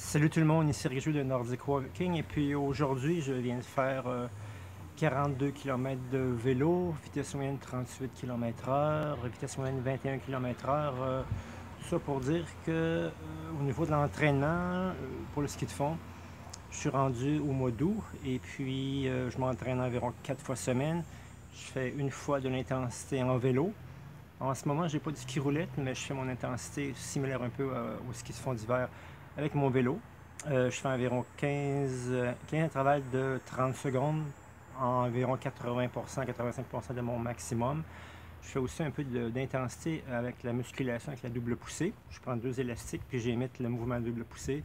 Salut tout le monde, ici Régis de Nordic Walking et puis aujourd'hui je viens de faire 42 km de vélo, vitesse moyenne 38 km/h, vitesse moyenne 21 km/h. Ça pour dire que au niveau de l'entraînement pour le ski de fond, je suis rendu au mois d'août et puis je m'entraîne environ 4 fois semaine. Je fais une fois de l'intensité en vélo. En ce moment, j'ai pas de ski roulette, mais je fais mon intensité similaire un peu au ski de fond d'hiver avec mon vélo. Je fais environ 15 intervalles de 30 secondes, environ 80%, 85% de mon maximum. Je fais aussi un peu d'intensité avec la musculation, avec la double poussée. Je prends 2 élastiques, puis j'imite le mouvement de double poussée.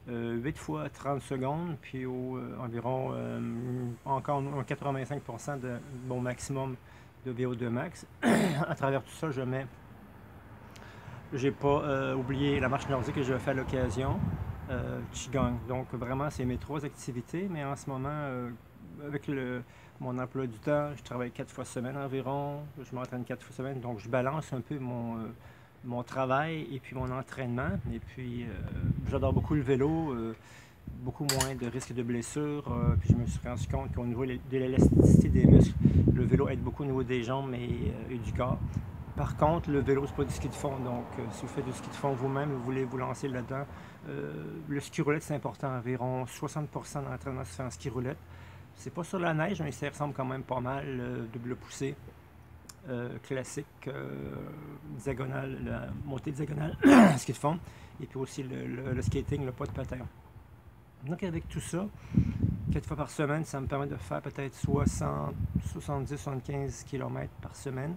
8 fois 30 secondes, puis environ encore 85% de mon maximum de VO2 max. À travers tout ça, j'ai pas oublié la marche nordique que je fais à l'occasion, Qigong. Donc vraiment, c'est mes 3 activités, mais en ce moment, avec mon emploi du temps, je travaille 4 fois semaine environ, je m'entraîne 4 fois semaine, donc je balance un peu mon travail et puis mon entraînement. Et puis, j'adore beaucoup le vélo, beaucoup moins de risques de blessures. Puis je me suis rendu compte qu'au niveau de l'élasticité des muscles, le vélo aide beaucoup au niveau des jambes et du corps. Par contre, le vélo, c'est pas du ski de fond. Donc, si vous faites du ski de fond vous-même, vous voulez vous lancer là-dedans, le ski roulette, c'est important. Environ 60% de l'entraînement se fait en ski roulette. C'est pas sur la neige, mais ça ressemble quand même pas mal. Double poussée, classique, diagonale, la montée diagonale, ski de fond. Et puis aussi le skating, le pas de patin. Donc, avec tout ça, 4 fois par semaine, ça me permet de faire peut-être 60, 70, 75 km par semaine.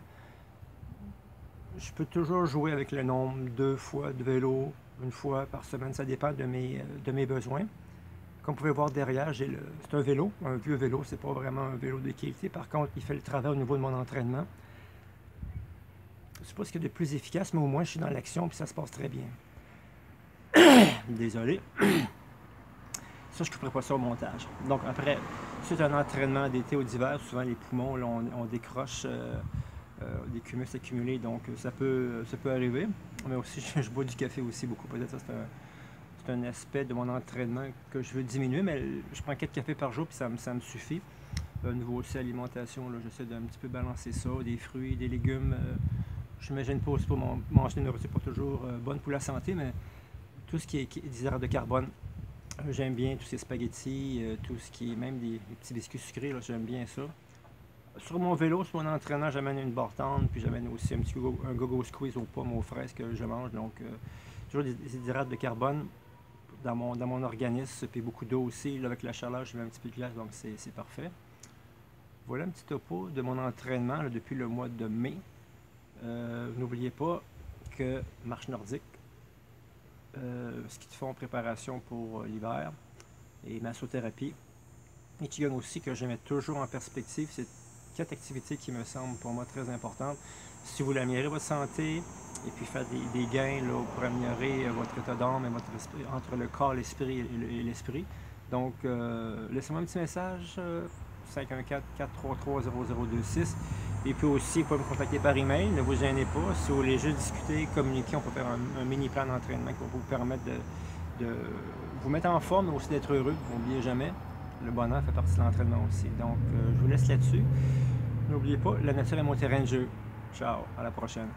Je peux toujours jouer avec le nombre 2 fois de vélo, 1 fois par semaine, ça dépend de mes besoins. Comme vous pouvez voir derrière, c'est un vélo, un vieux vélo, c'est pas vraiment un vélo de qualité. Par contre, il fait le travail au niveau de mon entraînement. Je sais pas ce qu'il y a de plus efficace, mais au moins je suis dans l'action et ça se passe très bien. Désolé. Ça, je ne couperai pas ça au montage. Donc après, c'est un entraînement d'été ou d'hiver, souvent les poumons, là, on décroche des cumuls accumulés, donc ça peut arriver. Mais aussi, je bois du café aussi beaucoup. Peut-être que c'est un aspect de mon entraînement que je veux diminuer, mais je prends 4 cafés par jour, puis ça me suffit. Au niveau aussi alimentation, j'essaie d'un petit peu balancer ça, des fruits, des légumes. Je ne me gêne pas aussi pour manger une nourriture pas toujours bonne pour la santé, mais tout ce qui est d'hydrate de carbone. J'aime bien tous ces spaghettis, tout ce qui est même des petits biscuits sucrés, j'aime bien ça. Sur mon vélo, sur mon entraînement, j'amène une barre tendre, puis j'amène aussi un go-go squeeze aux pommes, aux fraises que je mange. Donc, toujours des hydrates de carbone dans mon organisme, puis beaucoup d'eau aussi. Là, avec la chaleur, je mets un petit peu de glace, donc c'est parfait. Voilà un petit topo de mon entraînement là, depuis le mois de mai. N'oubliez pas que marche nordique, ski de fond, préparation pour l'hiver et massothérapie. Et Qigong aussi, que je mets toujours en perspective. C'est 4 activités qui me semblent pour moi très importantes. Si vous voulez améliorer votre santé et puis faire des gains là, pour améliorer votre état d'âme et votre esprit, entre le corps, l'esprit et l'esprit. Donc, laissez-moi un petit message, 514-433-0026. Et puis aussi, vous pouvez me contacter par email, ne vous gênez pas. Si vous voulez juste discuter, communiquer, on peut faire un mini plan d'entraînement qui va vous permettre de vous mettre en forme, mais aussi d'être heureux. N'oubliez jamais, le bonheur fait partie de l'entraînement aussi. Donc, je vous laisse là-dessus. N'oubliez pas, la nature est mon terrain de jeu. Ciao, à la prochaine.